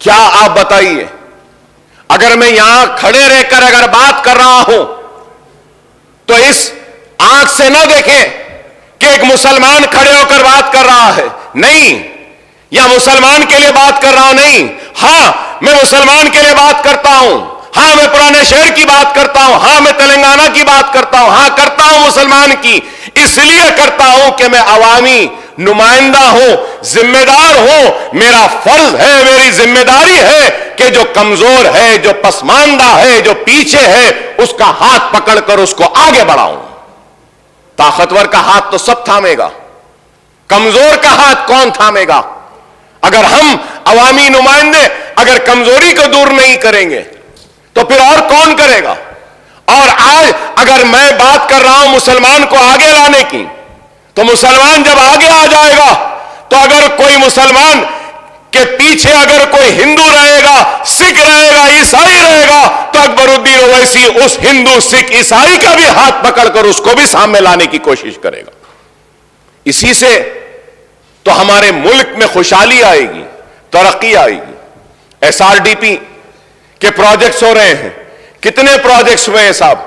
क्या आप बताइए, अगर मैं यहां खड़े रहकर अगर बात कर रहा हूं तो इस आंख से ना देखें कि एक मुसलमान खड़े होकर बात कर रहा है, नहीं, या मुसलमान के लिए बात कर रहा हूं, नहीं। हां, मैं मुसलमान के लिए बात करता हूं, हां मैं पुराने शहर की बात करता हूं, हां मैं तेलंगाना की बात करता हूं, हां करता हूं मुसलमान की, इसलिए करता हूं कि मैं अवामी नुमाइंदा हूं, जिम्मेदार हूं। मेरा फर्ज है, मेरी जिम्मेदारी है कि जो कमजोर है, जो पसमानदा है, जो पीछे है, उसका हाथ पकड़कर उसको आगे बढ़ाऊं। ताकतवर का हाथ तो सब थामेगा, कमजोर का हाथ कौन थामेगा? अगर हम अवामी नुमाइंदे अगर कमजोरी को दूर नहीं करेंगे तो फिर और कौन करेगा? और आज अगर मैं बात कर रहा हूं मुसलमान को आगे लाने की, तो मुसलमान जब आगे आ जाएगा तो अगर कोई मुसलमान के पीछे अगर कोई हिंदू रहेगा, सिख रहेगा, ईसाई रहेगा, तो अकबरुद्दीन ओवैसी उस हिंदू, सिख, ईसाई का भी हाथ पकड़कर उसको भी सामने लाने की कोशिश करेगा। इसी से तो हमारे मुल्क में खुशहाली आएगी, तरक्की आएगी। एसआरडीपी के प्रोजेक्ट्स हो रहे हैं, कितने प्रोजेक्ट्स हुए हैं साहब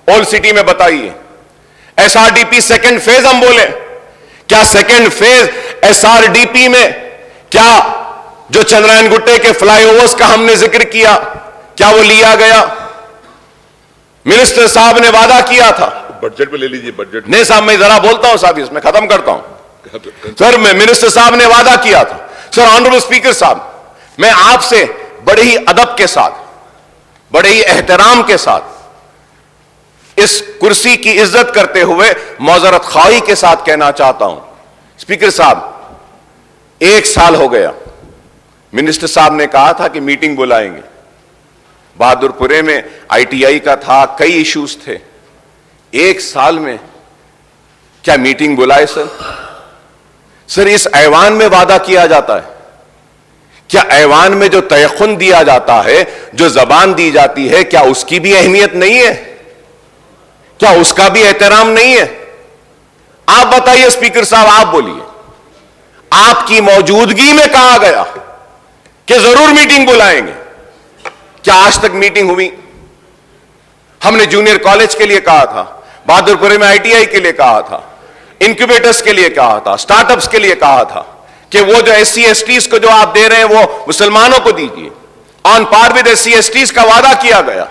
ओल्ड सिटी में बताइए। एसआरडीपी सेकंड फेज हम बोले, क्या सेकंड फेज एसआरडीपी में क्या जो चंद्रायन गुट्टे के फ्लाईओवर्स का हमने जिक्र किया, क्या वो लिया गया? मिनिस्टर साहब ने वादा किया था, बजट पे ले लीजिए, बजट नहीं साहब मैं जरा बोलता हूं साहब, इसमें खत्म करता हूं सर। मैं मिनिस्टर साहब ने वादा किया था सर, ऑनरेबल स्पीकर साहब, मैं आपसे बड़े ही अदब के साथ, बड़े ही एहतराम के साथ, इस कुर्सी की इज्जत करते हुए मौजरत ख्वाही के साथ कहना चाहता हूं, स्पीकर साहब 1 साल हो गया, मिनिस्टर साहब ने कहा था कि मीटिंग बुलाएंगे, बहादुरपुरे में आईटीआई का था, कई इश्यूज थे, 1 साल में क्या मीटिंग बुलाए सर? इस ऐवान में वादा किया जाता है, क्या ऐवान में जो तयखुन दिया जाता है, जो जबान दी जाती है, क्या उसकी भी अहमियत नहीं है? क्या उसका भी एहतराम नहीं है? आप बताइए स्पीकर साहब, आप बोलिए, आपकी मौजूदगी में कहा गया कि जरूर मीटिंग बुलाएंगे, क्या आज तक मीटिंग हुई? हमने जूनियर कॉलेज के लिए कहा था, बहादुरपुरे में आईटीआई के लिए कहा था, इंक्यूबेटर्स के लिए कहा था, स्टार्टअप्स के लिए कहा था कि वो जो एससी एसटीज को जो आप दे रहे हैं वो मुसलमानों को दीजिए। On par with SC STs का वादा किया गया,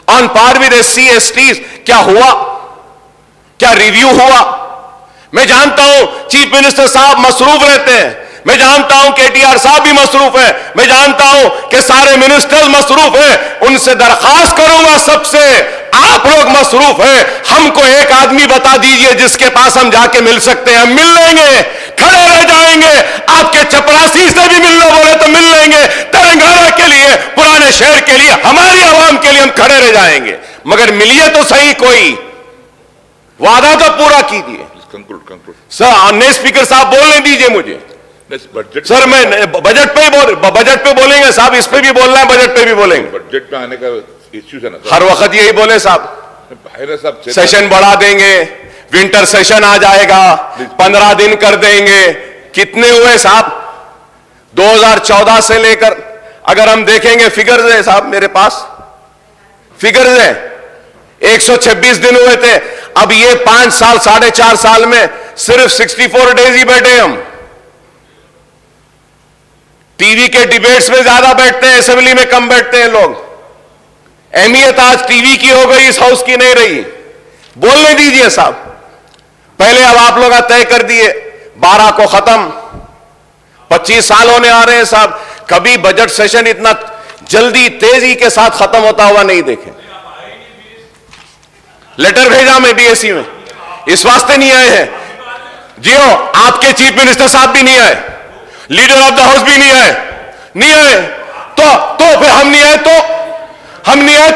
on par with SC STs क्या हुआ? क्या रिव्यू हुआ? मैं जानता हूं चीफ मिनिस्टर साहब मसरूफ रहते हैं, मैं जानता हूं केटीआर साहब भी मसरूफ है, मैं जानता हूं कि सारे मिनिस्टर्स मसरूफ हैं, उनसे दरखास्त करूंगा सबसे, आप लोग मसरूफ हैं, हमको एक आदमी बता दीजिए जिसके पास हम जाके मिल सकते हैं, हम मिल लेंगे, खड़े रह जाएंगे, आपके चपरासी से भी मिलना बोले तो मिल लेंगे, तेलंगाना के लिए, पुराने शहर के लिए, हमारी आवाम के लिए हम खड़े रह जाएंगे, मगर मिलिए तो सही, कोई वादा तो पूरा कीजिए। सर नए स्पीकर साहब बोलने दीजिए मुझे सर, मैं बजट पे बोलेंगे साहब, इस पे भी बोलना है, बजट पे भी बोलेंगे, बजट में आने का इश्यू है ना हर वक्त यही बोले साहब, सेशन बढ़ा देंगे, विंटर सेशन आ जाएगा, 15 दिन कर देंगे, कितने हुए साहब? 2014 से लेकर अगर हम देखेंगे, फिगर्स है साहब मेरे पास, फिगर्स है, 126 दिन हुए थे, अब ये 5 साल 4.5 साल में सिर्फ 64 डेज ही बैठे हम। टीवी के डिबेट्स में ज्यादा बैठते हैं, असेंबली में कम बैठते हैं लोग। अहमियत आज टीवी की हो गई, इस हाउस की नहीं रही। बोलने दीजिए साहब, पहले अब आप लोग तय कर दिए 12 को खत्म, 25 साल होने आ रहे हैं साहब, कभी बजट सेशन इतना जल्दी तेजी के साथ खत्म होता हुआ नहीं देखे। लेटर भेजा मैं बीएससी में, इस वास्ते नहीं आए हैं जियो, आपके चीफ मिनिस्टर साहब भी नहीं आए, लीडर ऑफ द हाउस भी नहीं आए, नहीं आए तो फिर हम नहीं आए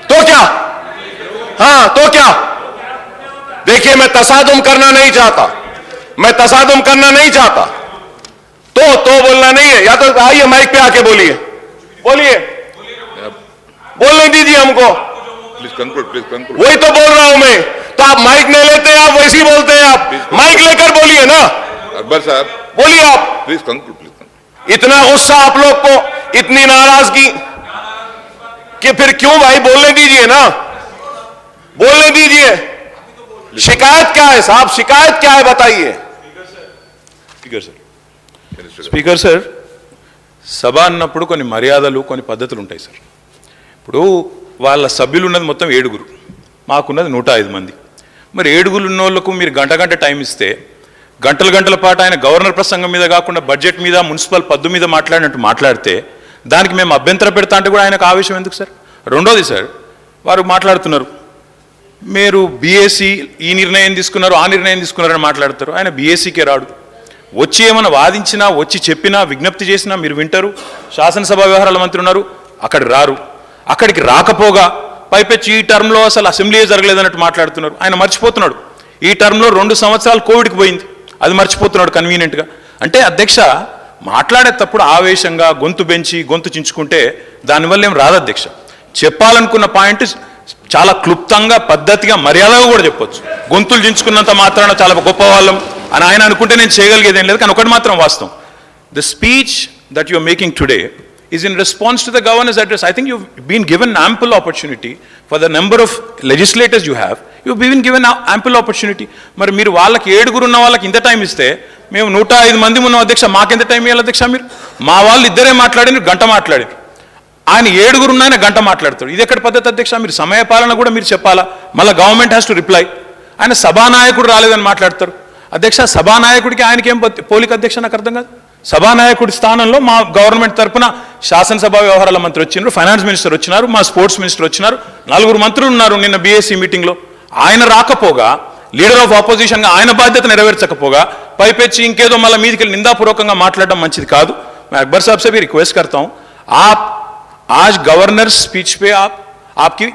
तो क्या? हाँ तो क्या? देखिए मैं तसादुम करना नहीं चाहता, मैं तसादुम करना नहीं चाहता, तो बोलना नहीं है, या तो आइए माइक पे आके बोलिए, बोलने दीजिए हमको, प्लीज कंक्लूड। वही तो बोल रहा हूं मैं, तो आप माइक नहीं लेते हैं, आप वैसे ही बोलते हैं, आप माइक लेकर बोलिए ना, अकबर साहब बोलिए आप, प्लीज कंक्लूड। इतना गुस्सा आप लोग को, इतनी नाराजगी कि फिर क्यों भाई, बोलने दीजिए ना, बोलने दीजिए। शिकायत क्या है साहब, शिकायत क्या है बताइए। స్పీకర్ సార్, సభ అన్నప్పుడు కొన్ని మర్యాదలు కొన్ని పద్ధతులు ఉంటాయి సార్. ఇప్పుడు వాళ్ళ సభ్యులు ఉన్నది మొత్తం 7, మాకున్నది 105 మంది. మరి 7 ఉన్న వాళ్ళకు మీరు గంట టైం ఇస్తే గంటల పాటు ఆయన గవర్నర్ ప్రసంగం మీద కాకుండా బడ్జెట్ మీద మున్సిపల్ పద్దు మీద మాట్లాడినట్టు మాట్లాడితే దానికి మేము అభ్యంతరం పెడతా అంటే కూడా ఆయనకు ఆవేశం ఎందుకు సార్? రెండోది సార్, వారు మాట్లాడుతున్నారు మీరు బీఏసీ ఈ నిర్ణయం తీసుకున్నారు ఆ నిర్ణయం తీసుకున్నారని మాట్లాడతారు. ఆయన బీఏసీకే రాడు. వచ్చి ఏమైనా వాదించినా, వచ్చి చెప్పినా, విజ్ఞప్తి చేసినా మీరు వింటారు. శాసనసభ వ్యవహారాల మంత్రి ఉన్నారు, అక్కడికి రారు. అక్కడికి రాకపోగా పైపెచ్చి ఈ టర్మ్లో అసలు అసెంబ్లీయే జరగలేదన్నట్టు మాట్లాడుతున్నారు. ఆయన మర్చిపోతున్నాడు ఈ టర్మ్లో 2 సంవత్సరాలు కోవిడ్కి పోయింది, అది మర్చిపోతున్నాడు కన్వీనియంట్గా. అంటే అధ్యక్ష, మాట్లాడేటప్పుడు ఆవేశంగా గొంతు పెంచి గొంతు చించుకుంటే దానివల్ల ఏం రాదు అధ్యక్ష. చెప్పాలనుకున్న పాయింట్ చాలా క్లుప్తంగా పద్ధతిగా మర్యాదగా కూడా చెప్పొచ్చు. గొంతులు చించుకున్నంత మాత్రాన చాలా గొప్ప వాళ్ళం అని ఆయన అనుకుంటే నేను చేయగలిగేది ఏం లేదు. కానీ ఒకటి మాత్రం వాస్తవం, the speech that you are making today is in response to the governor's address. I think you've been given ample opportunity for the number of legislators you have. You've been given ample opportunity. మరి మీరు వాళ్ళకి 7 ఉన్న వాళ్ళకి ఇంత time ఇస్తే మేము 105 మంది ఉన్నాం అధ్యక్ష, మాకెంత టైం ఇవ్వాలి అధ్యక్ష? మీరు మా వాళ్ళు ఇద్దరే మాట్లాడారు, గంట మాట్లాడారు. ఆయన 7 ఉన్న ఆయన గంట మాట్లాడతాడు. ఇది ఎక్కడ పద్ధతి అధ్యక్ష? మీరు సమయపాలన కూడా మీరు చెప్పాలా? మళ్ళీ గవర్నమెంట్ హ్యాస్ టు రిప్లై. ఆయన సభానాయకుడు రాలేదని మాట్లాడతారు అధ్యక్ష. సభానాయకుడికి ఆయనకి ఏం పోలిక అధ్యక్ష? నాకు అర్థం కాదు. సభానాయకుడి స్థానంలో మా గవర్నమెంట్ తరఫున శాసనసభ వ్యవహారాల మంత్రి వచ్చినారు, ఫైనాన్స్ మినిస్టర్ వచ్చినారు, మా స్పోర్ట్స్ మినిస్టర్ వచ్చినారు, 4 మంత్రులు ఉన్నారు నిన్న బీఏసీ మీటింగ్లో. ఆయన రాకపోగా, లీడర్ ఆఫ్ ఆపోజిషన్గా ఆయన బాధ్యత నెరవేర్చకపోగా పైపెచ్చి ఇంకేదో మళ్ళీ మీదికి వెళ్ళి నిందాపూర్వకంగా మాట్లాడడం మంచిది కాదు. मैं अकबर साहब से भी रिक्वेस्ट करता हूं, आप आज गवर्नर स्पीच पे आपकी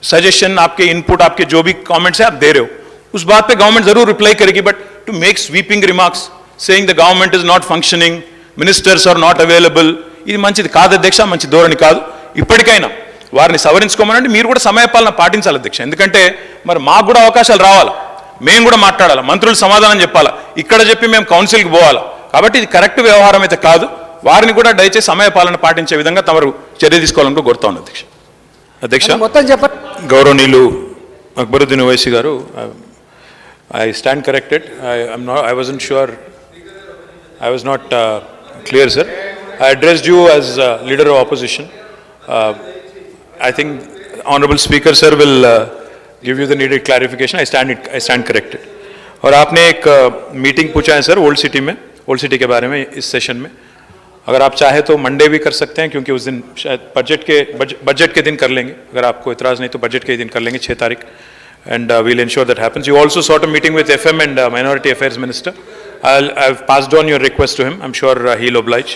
सजेशन, आपके इनपुट, आपके जो भी कमेंट्स है आप दे रहे हो, उस बात पे गवर्नमेंट जरूर रिप्लाई करेगी. But to make sweeping remarks saying the government is not functioning, ministers are not available, ఇది మంచిది కాదు అధ్యక్ష, మంచి ధోరణి కాదు. ఇప్పటికైనా వారిని సవరించుకోమనండి. మీరు కూడా సమయపాలన పాటించాలి అధ్యక్ష. ఎందుకంటే మరి మాకు కూడా అవకాశాలు రావాలి, మేము కూడా మాట్లాడాలి, మంత్రులు సమాధానం చెప్పాలా, ఇక్కడ చెప్పి మేము కౌన్సిల్కి పోవాలా. కాబట్టి ఇది కరెక్ట్ వ్యవహారం అయితే కాదు. వారిని కూడా దయచేసి సమయపాలన పాటించే విధంగా తమరు చర్య తీసుకోవాలని కోరుతా ఉన్నాను అధ్యక్ష. అధ్యక్ష, గౌరవనీయులు అక్బరుద్దీన్ ఓవైసీ గారు, I stand corrected. I wasn't sure. I was not clear, sir. I addressed you as leader of opposition. I think Honorable Speaker, sir, will give you the needed clarification. I stand corrected. और आपने एक meeting पूछा है sir old city में, old city के बारे में इस सेशन में. अगर आप चाहे तो मंडे भी कर सकते हैं, क्योंकि उस दिन शायद बजट के दिन कर लेंगे. अगर आपको इतराज़ नहीं तो बजट के दिन कर लेंगे 6 तारीख. And we'll ensure that happens. You also sought a meeting with FM and Minority Affairs Minister. I've passed on your request to him. I'm sure he'll oblige.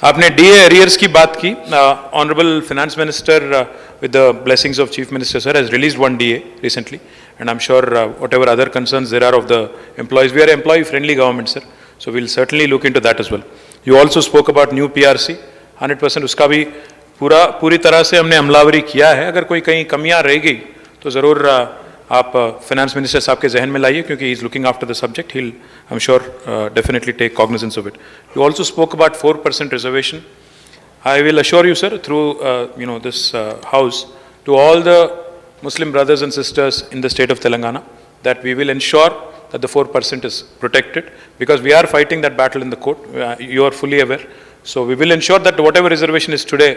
आपने DA arrears की बात की. Honorable Finance Minister, with the blessings of Chief Minister, sir, has released 1 DA recently. And I'm sure whatever other concerns there are of the employees, we are employee-friendly government, sir. So we'll certainly look into that as well. You also spoke about new PRC. 100% उसका भी पूरी तरह से हमने अमलावरी किया है. अगर कोई कहीं कमियां रह गई तो ज़रूर आप फाइनेंस मिनिस्टर साहब के जहन में लाइए, क्योंकि he is looking after the subject. He I am sure definitely take cognizance of it. You also spoke about 4% reservation. I will assure you sir through this house to all the Muslim brothers and sisters in the state of Telangana that we will ensure that the 4% is protected, because we are fighting that battle in the court. You are fully aware. So we will ensure that whatever reservation is today,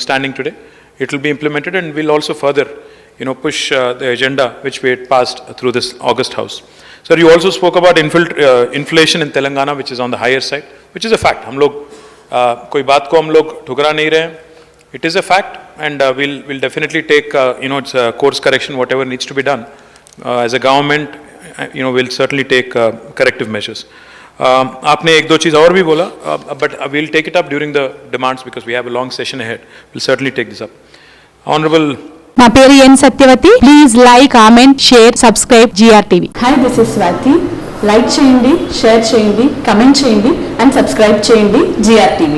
standing today, it will be implemented, and we'll also further push the agenda which we had passed through this August House. Sir, you also spoke about inflation in Telangana, which is on the higher side, which is a fact. हम लोग कोई बात को हम लोग ठुकरा नहीं रहे. It is a fact, and we'll definitely take it's a course correction, whatever needs to be done. As a government, we'll certainly take corrective measures. आपने 1-2 चीज़ और भी बोला, but we'll take it up during the demands, because we have a long session ahead. We'll certainly take this up. Honorable. నా పేరు N Satyavathi. Please like, comment, share, subscribe GRTV. Hi, this is Swathi. Like చేయండి, share చేయండి, comment చేయండి and subscribe చేయండి GRTV.